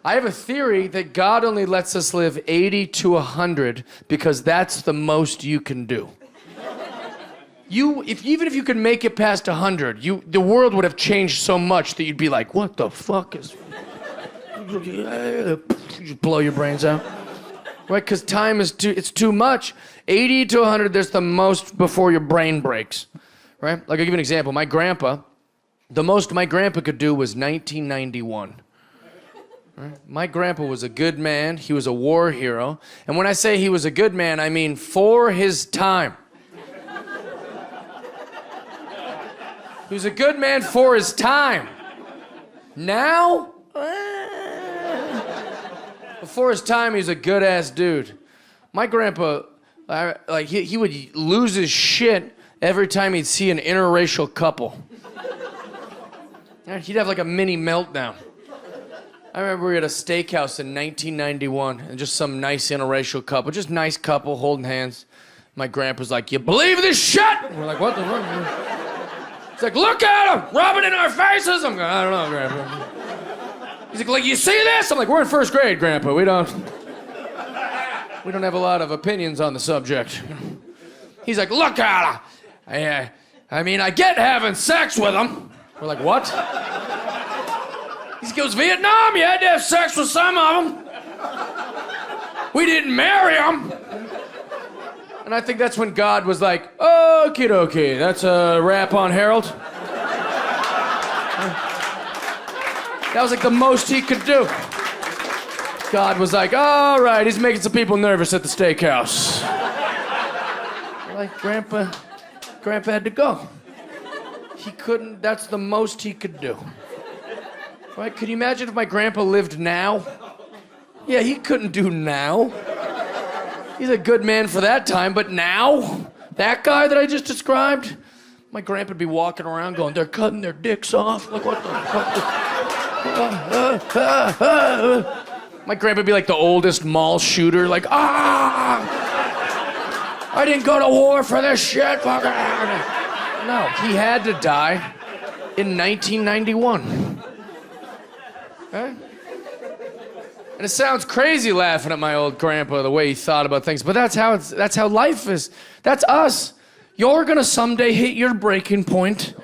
I have a theory that God only lets us live 80 to 100 because that's the most you can do. Even if you could make it past 100, the world would have changed so much that you'd be like, what the fuck is... You blow your brains out. Right, because time is too much. 80 to 100, there's the most before your brain breaks. Right? Like, I'll give you an example. My grandpa, the most my grandpa could do was 1991. Right? My grandpa was a good man. He was a war hero. And when I say he was a good man, I mean for his time. He was a good man for his time. Now? Before his time, he was a good-ass dude. My grandpa, he would lose his shit every time he'd see an interracial couple. He'd have like a mini meltdown. I remember we were at a steakhouse in 1991, and just some nice interracial couple, just nice couple holding hands. My grandpa's like, "You believe this shit?" And we're like, "What the fuck?" He's like, "Look at him, rubbing in our faces." I'm going, "I don't know, Grandpa." He's like, "You see this?" I'm like, "We're in first grade, Grandpa. We don't have a lot of opinions on the subject." He's like, "Look at her. I get having sex with him." We're like, "What?" He goes, "Vietnam, you had to have sex with some of them. We didn't marry them." And I think that's when God was like, "Okie dokie, that's a wrap on Harold." That was like the most he could do. God was like, "All right, he's making some people nervous at the steakhouse." Like, Grandpa had to go. He couldn't, that's the most he could do. Right? Could you imagine if my grandpa lived now? Yeah, he couldn't do now. He's a good man for that time, but now? That guy that I just described? My grandpa'd be walking around going, "They're cutting their dicks off." Like, what the fuck? My grandpa'd be like the oldest mall shooter, like, "Ah! I didn't go to war for this shit." No, he had to die in 1991. Right? And it sounds crazy laughing at my old grandpa, the way he thought about things, but that's how life is. That's us. You're gonna someday hit your breaking point.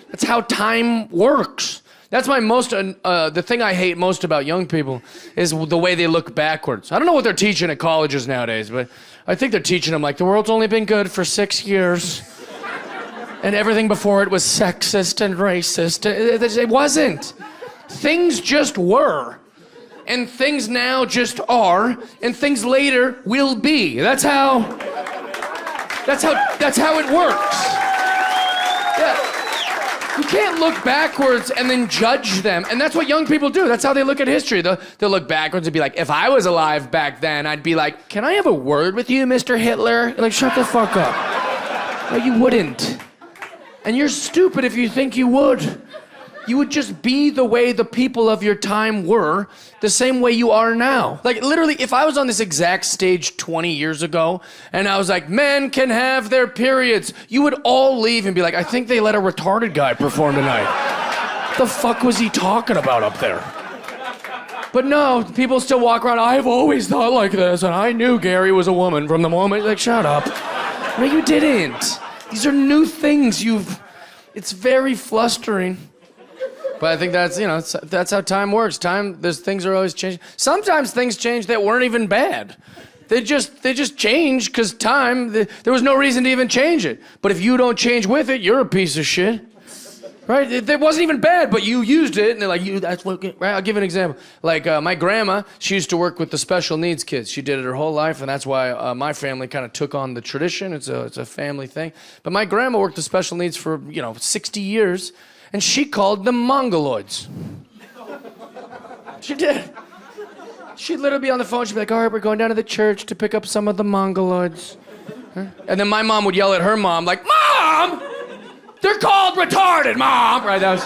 That's how time works. That's my the thing I hate most about young people is the way they look backwards. I don't know what they're teaching at colleges nowadays, but I think they're teaching them like the world's only been good for 6 years. And everything before it was sexist and racist. It wasn't. Things just were. And things now just are. And things later will be. That's how it works. Yeah. You can't look backwards and then judge them. And that's what young people do. That's how they look at history. They'll look backwards and be like, "If I was alive back then, I'd be like, 'Can I have a word with you, Mr. Hitler?'" You're like, "Shut the fuck up." No, you wouldn't. And you're stupid if you think you would. You would just be the way the people of your time were, the same way you are now. Like, literally, if I was on this exact stage 20 years ago, and I was like, "Men can have their periods," you would all leave and be like, "I think they let a retarded guy perform tonight. What the fuck was he talking about up there?" But no, people still walk around, "I've always thought like this, and I knew Gary was a woman from the moment." Like, shut up. No, you didn't. These are new things it's very flustering. But I think that's how time works. Things are always changing. Sometimes things change that weren't even bad. They just change because there was no reason to even change it. But if you don't change with it, you're a piece of shit. Right? It wasn't even bad, but you used it, and they're like, that's what, right? I'll give you an example. Like, my grandma, she used to work with the special needs kids. She did it her whole life, and that's why my family kind of took on the tradition. It's a family thing. But my grandma worked with special needs for, 60 years, and she called them mongoloids. She did. She'd literally be on the phone, she'd be like, "All right, we're going down to the church to pick up some of the mongoloids." And then my mom would yell at her mom, like, "Mom! They're called retarded, Mom!" Right, that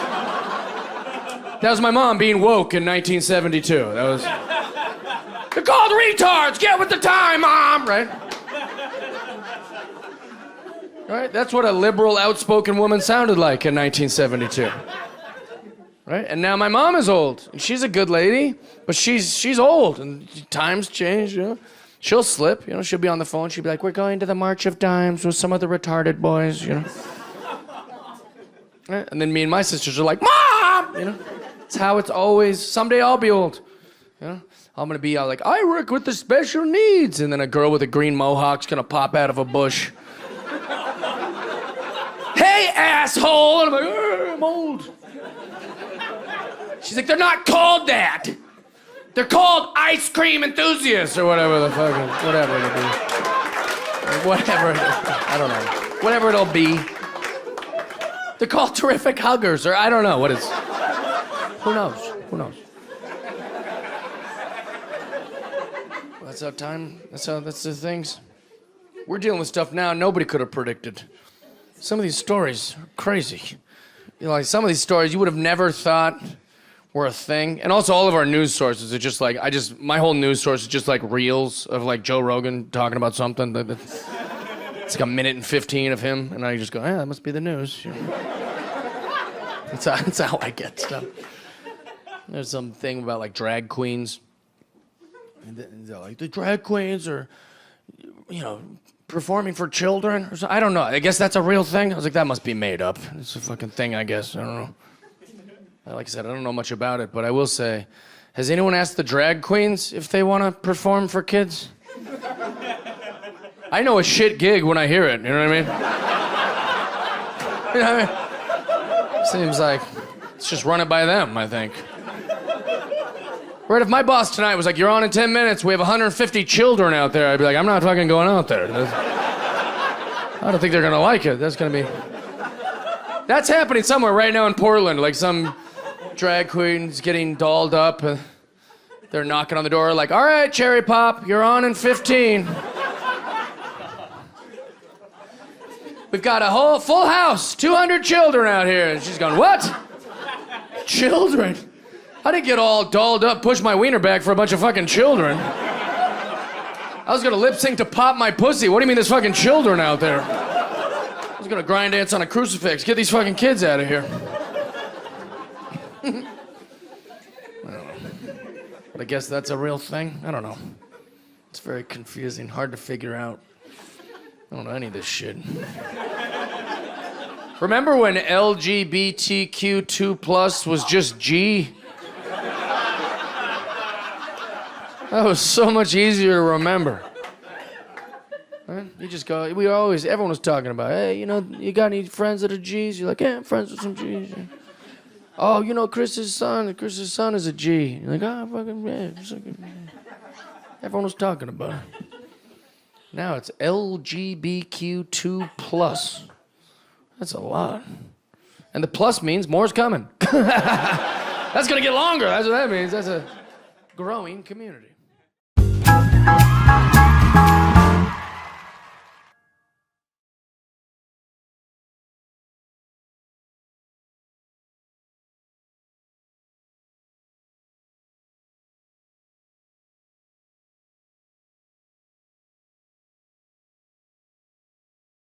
was my mom being woke in 1972. "They're called retards! Get with the time, Mom!" Right? Right? That's what a liberal, outspoken woman sounded like in 1972. right? And now my mom is old, and she's a good lady, but she's old, and times change, you know? She'll slip, you know, she'll be on the phone, she'll be like, we're going to the March of Dimes with some of the retarded boys, you know? Right? And then me and my sisters are like, Mom! You know? It's how it's always, someday I'll be old, you know? I'm gonna be like, I work with the special needs, and then a girl with a green mohawk's gonna pop out of a bush. Hey, asshole! And I'm like, I'm old. She's like, they're not called that. They're called ice cream enthusiasts or whatever the fuck, whatever it'll be. Whatever, I don't know. Whatever it'll be. They're called terrific huggers, or I don't know what it's. Who knows? Who knows? That's how time, that's the things. We're dealing with stuff now nobody could have predicted. Some of these stories are crazy. You know, like some of these stories you would have never thought were a thing. And also all of our news sources are just like, my whole news source is just like reels of like Joe Rogan talking about something. It's like a minute and 15 of him, and I just go, that must be the news. You know? That's how I get stuff. There's some thing about like drag queens. And they're like, the drag queens are, you know, performing for children or something. I don't know. I guess that's a real thing. I was like, that must be made up. It's a fucking thing, I guess. I don't know. Like I said, I don't know much about it, but I will say, has anyone asked the drag queens if they want to perform for kids? I know a shit gig when I hear it, you know what I mean? You know what I mean? Seems like it's just run it by them, I think. Right, if my boss tonight was like, you're on in 10 minutes, we have 150 children out there, I'd be like, I'm not fucking going out there. I don't think they're gonna like it. That's happening somewhere right now in Portland, like some drag queen's getting dolled up. They're knocking on the door like, all right, Cherry Pop, you're on in 15. We've got a whole full house, 200 children out here. And she's going, what? Children? I didn't get all dolled up, push my wiener back for a bunch of fucking children. I was gonna lip sync to Pop My Pussy. What do you mean there's fucking children out there? I was gonna grind dance on a crucifix. Get these fucking kids out of here. I don't know. But I guess that's a real thing? I don't know. It's very confusing, hard to figure out. I don't know any of this shit. Remember when LGBTQ2+ was just G? That was so much easier to remember. Right? You just go, everyone was talking about, hey, you know, you got any friends that are G's? You're like, yeah, I'm friends with some G's. Yeah. Oh, you know, Chris's son is a G. You're like, fucking, yeah. Everyone was talking about it. Now it's LGBTQ2+. That's a lot. And the plus means more's coming. That's gonna get longer. That's what that means. That's a growing community.